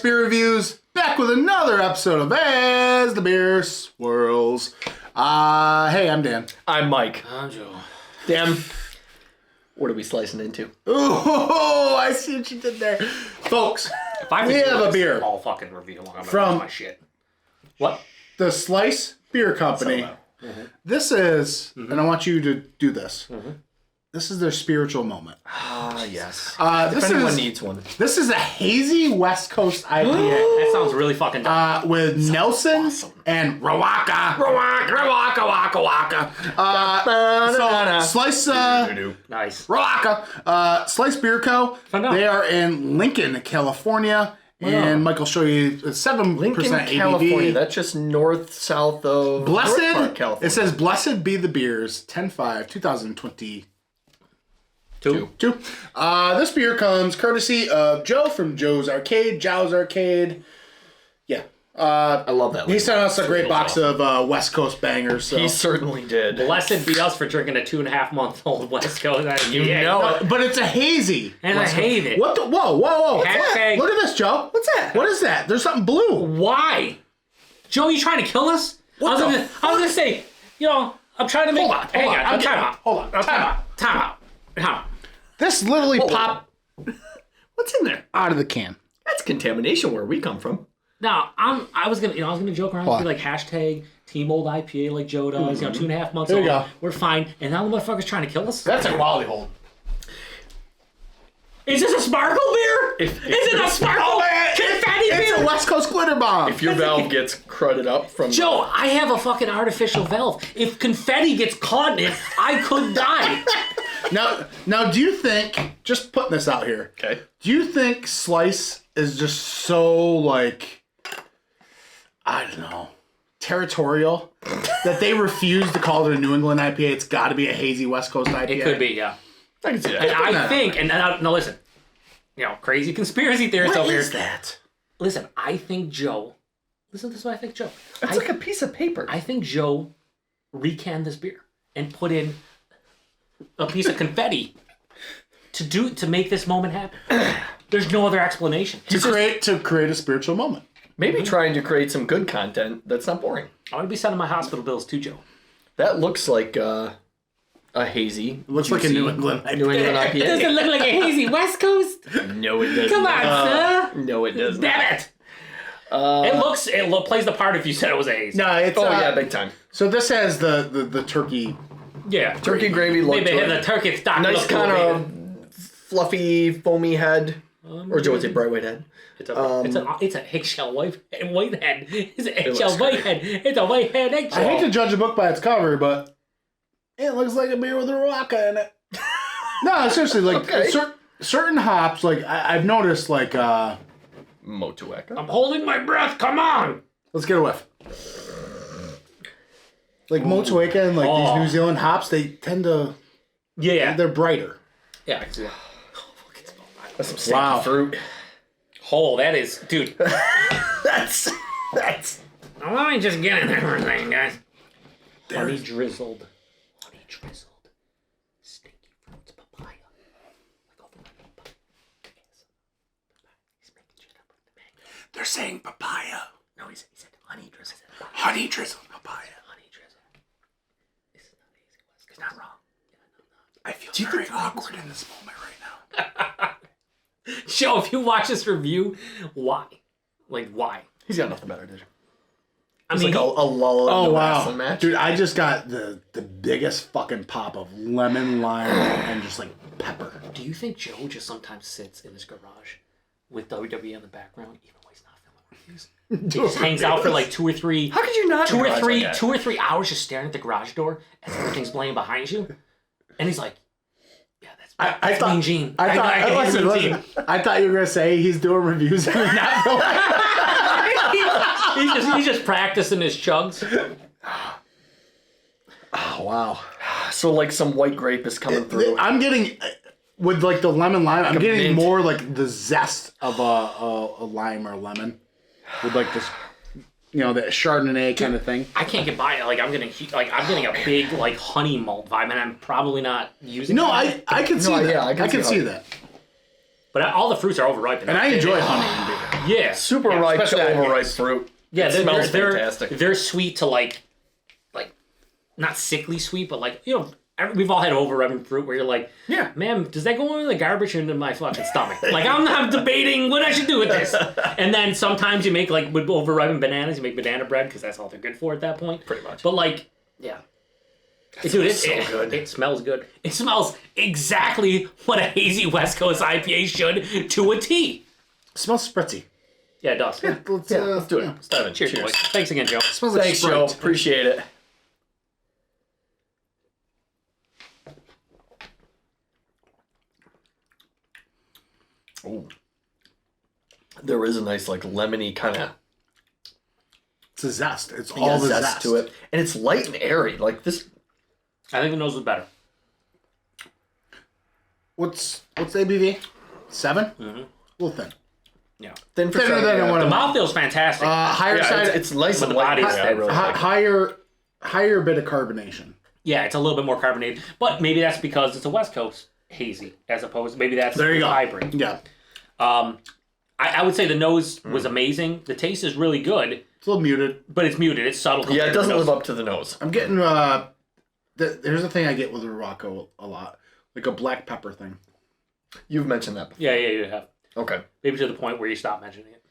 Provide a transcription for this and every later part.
Beer Reviews, back with another episode of As the Beer Swirls. Hey, I'm Dan. I'm Mike. I'm Joe. Dan, what are we slicing into? Oh, I see what you did there. Folks, we have a beer All fucking review. I'm gonna from lose my shit. What? the Slice Beer Company. This is, and I want you to do this. This is their spiritual moment. Ah, yes. This If anyone is needs one. this is a hazy West Coast IPA That sounds really fucking dumb. with Nelson and Riwaka. Riwaka. So Slice Nice. Riwaka, Slice Beer Co. Find out. They are in Lincoln, California, and Mike will show you 7% Lincoln, ABV. California. That's just south of Blessed. North Park, California. It says "Blessed be the beers." 10/5/2022. Two. This beer comes courtesy of Joe from Joe's Arcade. Yeah. I love that. He sent us a great box of West Coast bangers. So. He certainly did. Blessed be us for drinking a 2.5-month-old West Coast IPA. You know it. But it's a hazy. And I hate it. What the? Whoa. What's that? Hashtag- Look at this, Joe. What's that? What is that? There's something blue. Why? Joe, you trying to kill us? I was gonna say, I'm trying to make... Hold on. Time out. This literally Whoa. popped What's in there? out of the can. That's contamination where we come from. Now, I was gonna joke around and be like hashtag Team Old IPA like Joe does. 2.5 months There old. you go. We're fine. And now the motherfucker's trying to kill us. That's a quality hold. Is this a sparkle beer? Is it a sparkle confetti It's beer? a West Coast glitter bomb. If your valve gets crudded up from... Joe, I have a fucking artificial valve. If confetti gets caught in it, I could die. Now, do you think, just putting this out here, Okay. do you think Slice is just so, like, I don't know, territorial that they refuse to call it a New England IPA? It's got to be a hazy West Coast IPA. It could be, yeah. I can see that. And I think, and now listen, crazy conspiracy theorists What over is here. that? Listen, I think Joe. Listen, this is what I think, Joe. It's like a piece of paper. I think Joe recanned this beer and put in a piece of confetti to make this moment happen. There's no other explanation. To create a spiritual moment. Maybe trying to create some good content that's not boring. I'm gonna be sending my hospital bills too, Joe. That looks like a hazy. It looks like a New England IPA. New England IPA. Does it look like a hazy West Coast? No, it doesn't. Come on, sir. No, it doesn't. Damn it! It plays the part if you said it was a haze. No, it's yeah, big time. So this has the turkey. Yeah. Turkey gravy look Maybe to the it. turkey stock. Nice look kind cool, of fluffy, foamy head. Or Joe would say bright white head. It's a eggshell white head. It's an eggshell white head. It's a white head eggshell. I hate to judge a book by its cover, but it looks like a beer with a Riwaka in it. No, seriously, like Okay. certain hops, like I've noticed, like Motueka. I'm holding my breath. Come on. let's get a whiff. Like Motueka and like these New Zealand hops, they tend to they're brighter. Yeah, I can see that. That's some sticky Wow. fruit. Oh, that is, dude. That's. Now, let me just get in there for a second, guys. Honey drizzled, stinky fruits, papaya. Like over my papaya. He's making shit up with the mango. They're saying papaya. No, he said honey drizzled. Honey drizzled papaya. Honey drizzled. This is not easy. It's not wrong. I feel very awkward in this moment right now. Joe, if you watch this review, why? Like, why? He's got nothing better, dude. I It's mean, like a lull in Oh the wow, wrestling match. dude! I just got the biggest fucking pop of lemon, lime, and just like pepper. do you think Joe just sometimes sits in his garage with WWE in the background, even when he's not filming reviews? He just hangs out for like 2 or 3. How could you not? 2 or garage 3 like that? 2 or 3 hours just staring at the garage door as everything's playing behind you, and he's like, "Yeah, I that's thought, Mean Gene." I thought, listen. I thought you were gonna say he's doing reviews and he's not filming. he's just practicing his chugs. Oh wow! So like some white grape is coming through. I'm getting with like the lemon lime. I'm a getting mint. more like the zest of a lime or lemon with like this, the Chardonnay kind of thing. I can't get by it. Like I'm getting a big like honey malt vibe, and I'm probably not using. No, it. I can see that. yeah, I I can can see see how- that. But all the fruits are overripe. And I enjoy honey in beer. Yeah. Super yeah, ripe to especially overripe IPAs. fruit. Yeah, it smells they're fantastic. They're sweet to like not sickly sweet, but like, you know, we've all had overripe fruit where you're like, Yeah. man, does that go in the garbage or into my fucking stomach? Like, I'm not debating what I should do with this. And then sometimes you make, like, with overripe bananas, you make banana bread because that's all they're good for at that point. Pretty much. But, like, yeah. Dude, it's so good. It smells good. It smells exactly what a hazy West Coast IPA should to a T. It smells spritzy. Yeah, it does. Let's Let's do it. Let's dive in. Cheers, boys. Thanks again, Joe. It smells like Thanks, Joe. Sprite. Appreciate it. Oh, there is a nice like lemony kind of It's a zest. It's all the zest to it, and it's light and airy. Like this. I think the nose was better. What's the ABV? 7? Mm-hmm. A little thin. Yeah. Thin for Thinner sure, than yeah. I want The to. mouth feels fantastic. Higher Yeah, side. it's nice But and the light. body is I really like it. higher bit of carbonation. Yeah, it's a little bit more carbonated, but maybe that's because it's a West Coast hazy, as opposed maybe that's There you go. hybrid. Yeah. I would say the nose was amazing. The taste is really good, It's a little muted. but it's muted. It's subtle. Yeah, compared it to doesn't the nose. live up to the nose. I'm getting here's the thing I get with Riwaka a lot, like a black pepper thing. You've mentioned that before. Yeah, you have. Okay. Maybe to the point where you stop mentioning it.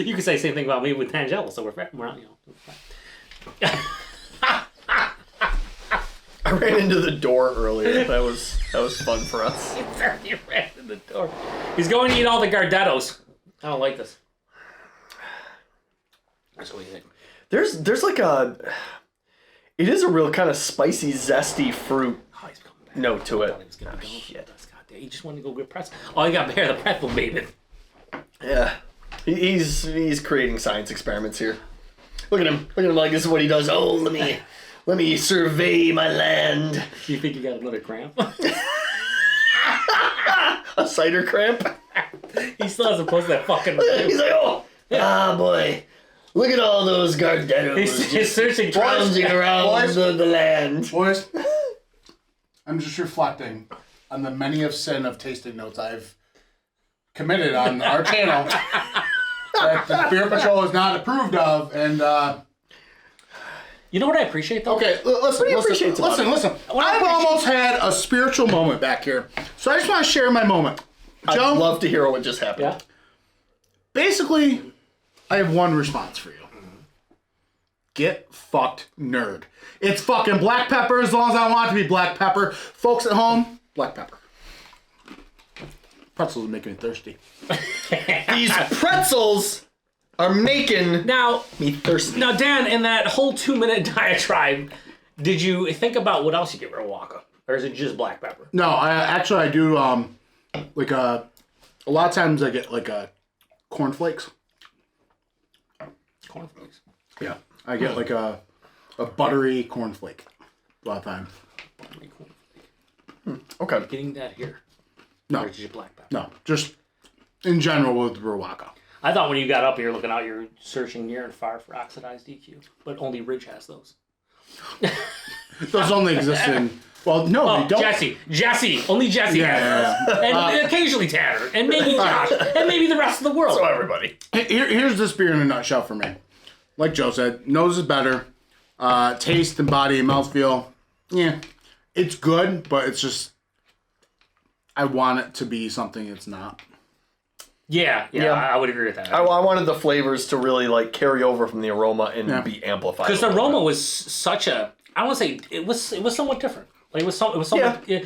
You could say the same thing about me with Tangelo, so we're not, you know. I ran into the door earlier. That was fun for us. He ran in the door. He's going to eat all the Gardettos. I don't like this. That's what you think. There's like it is a real kind of spicy, zesty fruit Oh, he's coming back. note to it. I thought he was gonna be going for this. God damn, he just wanted to go get pretzel. Oh, he got bear the pretzel baby. Yeah. He's creating science experiments here. Look at him like this is what he does. Oh, let me survey my land. Do you think he got another cramp? A cider cramp. He still hasn't posted that fucking He's like, boy, look at all those Gardettos He's searching lounging around the land. Boys, I'm just reflecting on the many of sin of tasting notes I've committed on our channel that the Beer Patrol is not approved of, and You know what I appreciate though? okay, listen. I've I almost had a spiritual moment back here, so I just want to share my moment. Joe, I'd love to hear what just happened. Yeah. basically, I have one response for you. Get fucked, nerd. It's fucking black pepper as long as I want it to be black pepper. Folks at home, black pepper. Pretzels are making me thirsty. These pretzels are making Now, me thirsty. Now, Dan, in that whole 2-minute diatribe, did you think about what else you get Riwaka? Or is it just black pepper? No, I do like a lot of times I get like cornflakes. Cornflakes. Yeah, I get like a buttery cornflake a lot of times. Okay. Getting that here. No, Or is it just black pepper? no, just in general with Riwaka. I thought when you got up here looking out, you're searching near and far for oxidized DQ. But only Ridge has those. Those only exist in. Well, no, Oh, they don't. Jesse. Only Jesse has those. And occasionally Tanner. And maybe Josh. And maybe the rest of the world. So everybody. Here's this beer in a nutshell for me. Like Joe said, nose is better. Taste and body and mouthfeel, yeah, it's good, but it's just I want it to be something it's not. Yeah. I would agree with that. I wanted the flavors to really like carry over from the aroma and be amplified. Because the aroma was such a, I want to say it was somewhat different. Like it was somewhat. Yeah.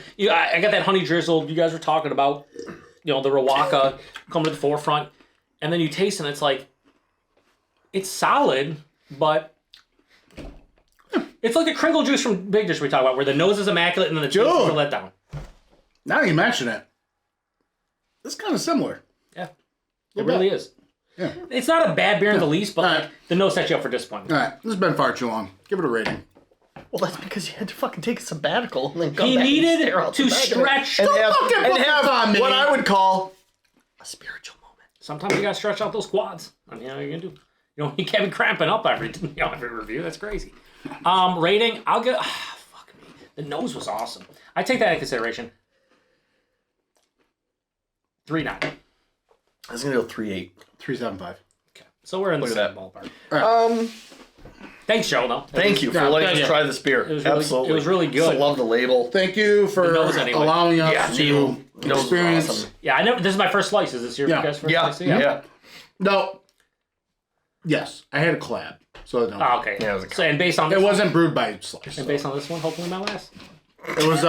I got that honey drizzle you guys were talking about. You know, the Riwaka coming to the forefront, and then you taste and it's like, it's solid, but it's like the Kringle juice from Big Dish we talk about, where the nose is immaculate and then the taste is a letdown. Now you mention it, it's kind of similar. Yeah, it really is. Yeah. It's not a bad beer in the least, but Alright. like, the nose sets you up for disappointment. All right, this has been far too long. Give it a rating. Well, that's because you had to fucking take a sabbatical and then come He back and needed stare out to the back of it stretch. and Don't have, fucking and put have this on me. what I would call a spiritual moment. Sometimes you gotta stretch out those quads. I mean, how are you gonna do? You can't be cramping up every review. That's crazy. Rating, I'll get. Fuck me. The nose was awesome. I take that into consideration. 3.9. I was gonna go 3.8. 3.75. Okay. So we're in the Look same at ballpark. Thanks, Joe. No. Thank you for letting us yeah. try this beer. It was really, Absolutely. It was really good. I love the label. Thank you for The nose anyway. allowing us Yeah, to Nose is experience. awesome. Yeah, I never. This is my first slice. Is this your Yeah. guys' first Yeah. slice? Yeah. No. Yes, I had a collab, so no. Oh, okay. Yeah, it was a So and based on this It one, wasn't brewed by Slice. and based on this one, hopefully my last. It was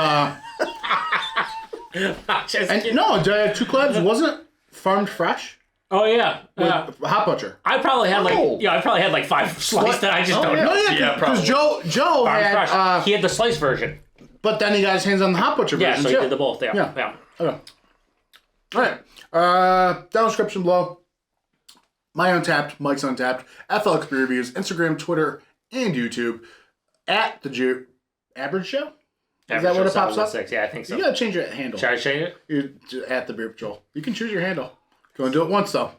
Just and kidding. no, two collabs wasn't farmed fresh. Oh yeah. Hot Butcher. I probably had Oh. I probably had like 5 slices that I just don't yeah. know. No, yeah, Yeah, because probably. Joe Farm had, fresh. He had the slice version. but then he got his hands on the Hot Butcher Yeah, version so he too. did the both. Yeah. Yeah. Yeah. Okay. All right. Down description below. My Untappd, Mike's Untappd, FLX Beer Reviews, Instagram, Twitter, and YouTube at the Average Show. Is that what it pops up? 6. Yeah, I think so. You gotta change your handle. Should I change it? You're at the Beer Patrol. You can choose your handle. Go and do it once though.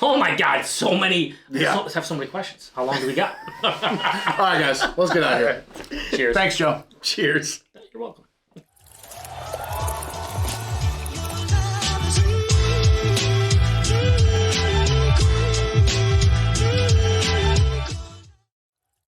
Oh my God! So many. Yeah. Let's have so many questions. How long do we got? All right, guys. Let's get out of here. Cheers. Thanks, Joe. Cheers. You're welcome.